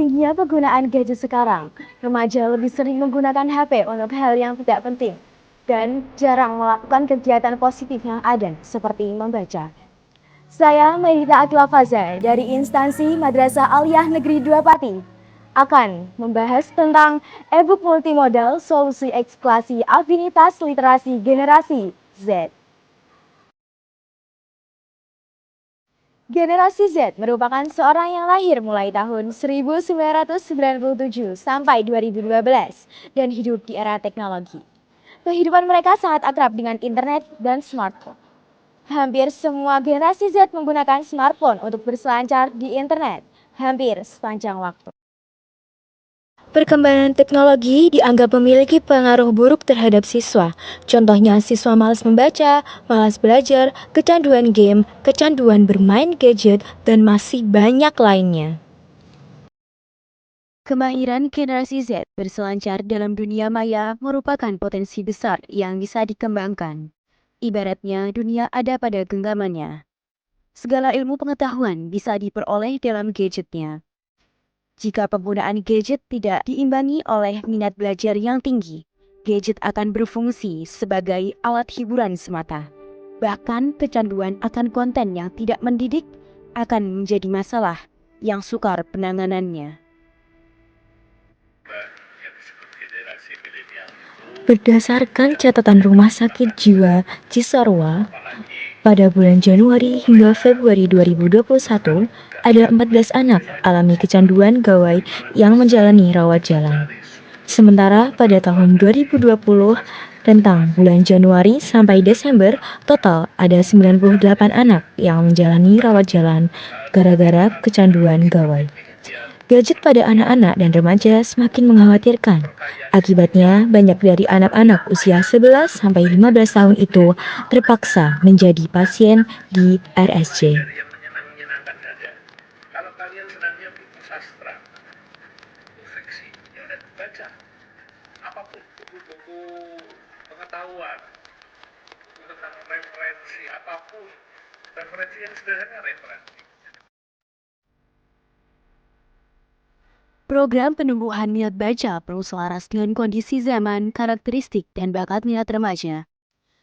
tingginya penggunaan gadget sekarang, remaja lebih sering menggunakan HP untuk hal yang tidak penting dan jarang melakukan kegiatan positif yang ada seperti membaca. Saya Melita Akila Faza dari instansi Madrasah Aliyah Negeri 2 Pati akan membahas tentang e-book multimodal solusi eksplorasi afinitas literasi generasi Z. Generasi Z merupakan seorang yang lahir mulai tahun 1997 sampai 2012 dan hidup di era teknologi. Kehidupan mereka sangat akrab dengan internet dan smartphone. Hampir semua generasi Z menggunakan smartphone untuk berselancar di internet hampir sepanjang waktu. Perkembangan teknologi dianggap memiliki pengaruh buruk terhadap siswa. Contohnya siswa malas membaca, malas belajar, kecanduan game, kecanduan bermain gadget, dan masih banyak lainnya. Kemahiran generasi Z berselancar dalam dunia maya merupakan potensi besar yang bisa dikembangkan. Ibaratnya dunia ada pada genggamannya. Segala ilmu pengetahuan bisa diperoleh dalam gadgetnya. Jika penggunaan gadget tidak diimbangi oleh minat belajar yang tinggi, gadget akan berfungsi sebagai alat hiburan semata. Bahkan kecanduan akan konten yang tidak mendidik akan menjadi masalah yang sukar penanganannya. Berdasarkan catatan Rumah Sakit Jiwa Cisarua, pada bulan Januari hingga Februari 2021, ada 14 anak alami kecanduan gawai yang menjalani rawat jalan. Sementara pada tahun 2020, tentang bulan Januari sampai Desember, total ada 98 anak yang menjalani rawat jalan gara-gara kecanduan gawai. Gadget pada anak-anak dan remaja semakin mengkhawatirkan. Akibatnya, banyak dari anak-anak usia 11 sampai 15 tahun itu terpaksa menjadi pasien di RSJ. Kalau kalian senangnya buku sastra, buku fiksi, ya udah baca. Apapun, buku-buku pengetahuan, buku tentang referensi, apapun. Referensi yang sederhana referensi. Program penumbuhan minat baca perlu selaras dengan kondisi zaman, karakteristik, dan bakat minat remaja.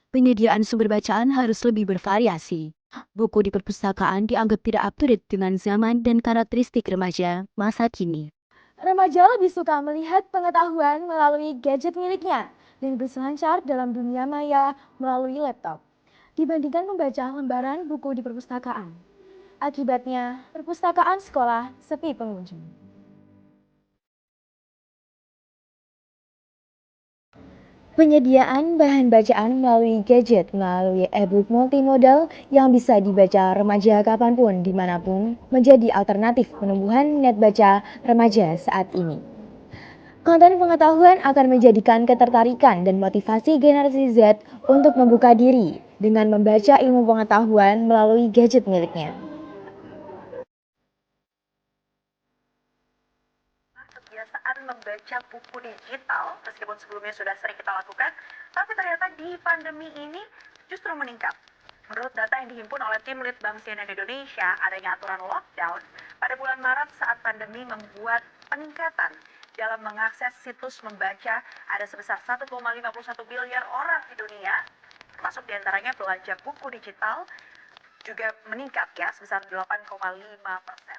Penyediaan sumber bacaan harus lebih bervariasi. Buku di perpustakaan dianggap tidak up-to-date dengan zaman dan karakteristik remaja masa kini. Remaja lebih suka melihat pengetahuan melalui gadget miliknya dan berselancar dalam dunia maya melalui laptop, dibandingkan membaca lembaran buku di perpustakaan. Akibatnya, perpustakaan sekolah sepi pengunjung. Penyediaan bahan bacaan melalui gadget melalui e-book multimodal yang bisa dibaca remaja kapanpun dimanapun menjadi alternatif penumbuhan minat baca remaja saat ini. Konten pengetahuan akan menjadikan ketertarikan dan motivasi generasi Z untuk membuka diri dengan membaca ilmu pengetahuan melalui gadget miliknya. Kebiasaan membaca buku digital, meskipun sebelumnya sudah sering kita lakukan, tapi ternyata di pandemi ini justru meningkat. Menurut data yang dihimpun oleh tim Litbang CNN Indonesia, adanya aturan lockdown pada bulan Maret saat pandemi membuat peningkatan dalam mengakses situs membaca ada sebesar 1,51 miliar orang di dunia, termasuk diantaranya belanja buku digital juga meningkat ya sebesar 8,5%.